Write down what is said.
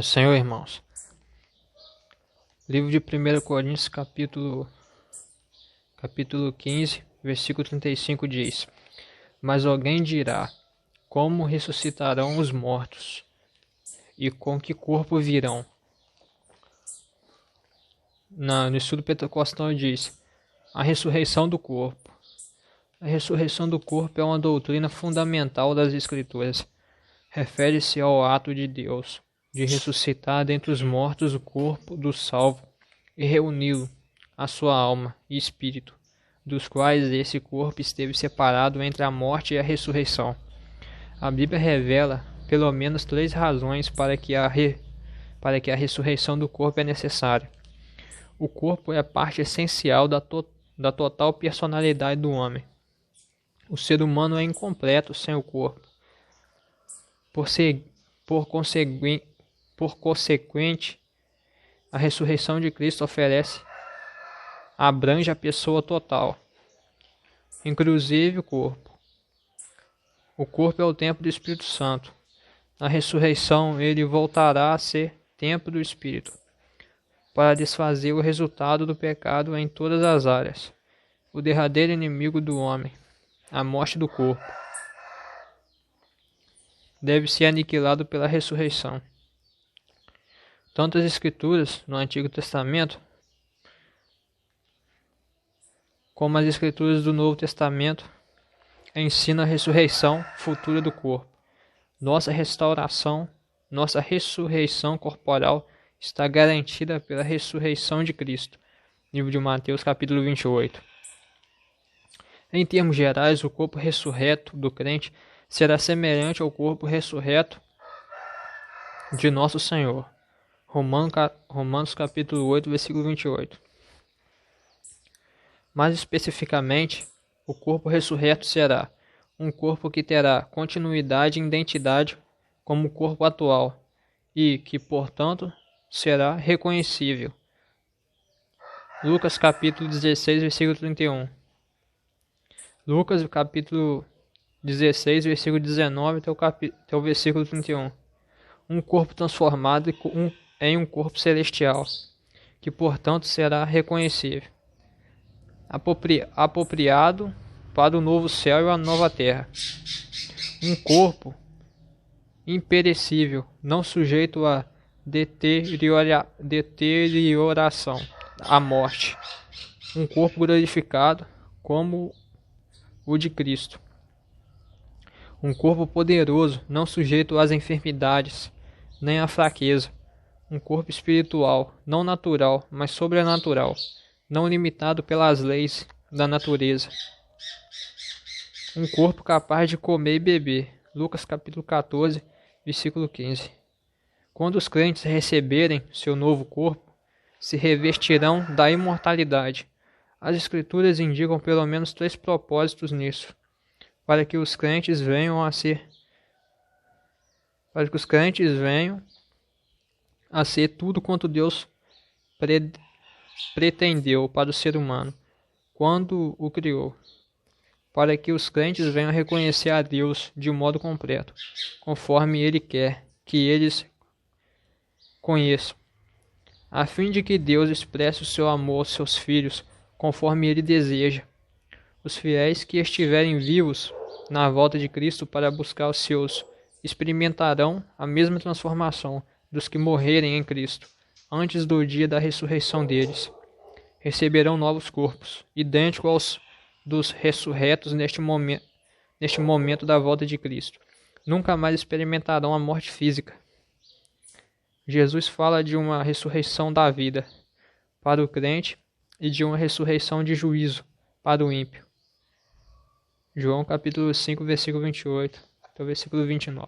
Senhor, irmãos. Livro de 1 Coríntios, capítulo 15, versículo 35 diz: Mas alguém dirá, como ressuscitarão os mortos? E com que corpo virão? No estudo pentecostal diz: a ressurreição do corpo. A ressurreição do corpo é uma doutrina fundamental das Escrituras. Refere-se ao ato de Deus de ressuscitar dentre os mortos o corpo do salvo e reuni-lo à sua alma e espírito, dos quais esse corpo esteve separado entre a morte e a ressurreição. A Bíblia revela pelo menos 3 razões para que a ressurreição do corpo é necessária. O corpo é a parte essencial da total personalidade do homem. O ser humano é incompleto sem o corpo. Por consequente, a ressurreição de Cristo abrange a pessoa total, inclusive o corpo. O corpo é o templo do Espírito Santo. Na ressurreição, ele voltará a ser templo do Espírito, para desfazer o resultado do pecado em todas as áreas. O derradeiro inimigo do homem, a morte do corpo, deve ser aniquilado pela ressurreição. Tanto as Escrituras no Antigo Testamento como as Escrituras do Novo Testamento ensinam a ressurreição futura do corpo. Nossa ressurreição corporal está garantida pela ressurreição de Cristo. Livro de Mateus, capítulo 28. Em termos gerais, o corpo ressurreto do crente será semelhante ao corpo ressurreto de nosso Senhor. Romanos capítulo 8, versículo 28. Mais especificamente, o corpo ressurreto será um corpo que terá continuidade e identidade como o corpo atual e que, portanto, será reconhecível. Lucas capítulo 16, versículo 31. Lucas capítulo 16, versículo 19 até o versículo 31. Um corpo transformado em um corpo celestial, que portanto será reconhecível, apropriado para o novo céu e a nova terra. Um corpo imperecível, não sujeito a deterioração, à morte. Um corpo glorificado como o de Cristo. Um corpo poderoso, não sujeito às enfermidades, nem à fraqueza. Um corpo espiritual, não natural, mas sobrenatural, não limitado pelas leis da natureza. Um corpo capaz de comer e beber. Lucas capítulo 14, versículo 15. Quando os crentes receberem seu novo corpo, se revestirão da imortalidade. As Escrituras indicam pelo menos 3 propósitos nisso, para que os crentes venham a ser tudo quanto Deus pretendeu para o ser humano quando o criou, para que os crentes venham a reconhecer a Deus de modo completo, conforme Ele quer que eles conheçam, a fim de que Deus expresse o seu amor aos seus filhos, conforme Ele deseja. Os fiéis que estiverem vivos na volta de Cristo para buscar os seus experimentarão a mesma transformação dos que morrerem em Cristo antes do dia da ressurreição deles. Receberão novos corpos, idênticos aos dos ressurretos neste momento da volta de Cristo. Nunca mais experimentarão a morte física. Jesus fala de uma ressurreição da vida para o crente e de uma ressurreição de juízo para o ímpio. João capítulo 5, versículo 28 até o versículo 29.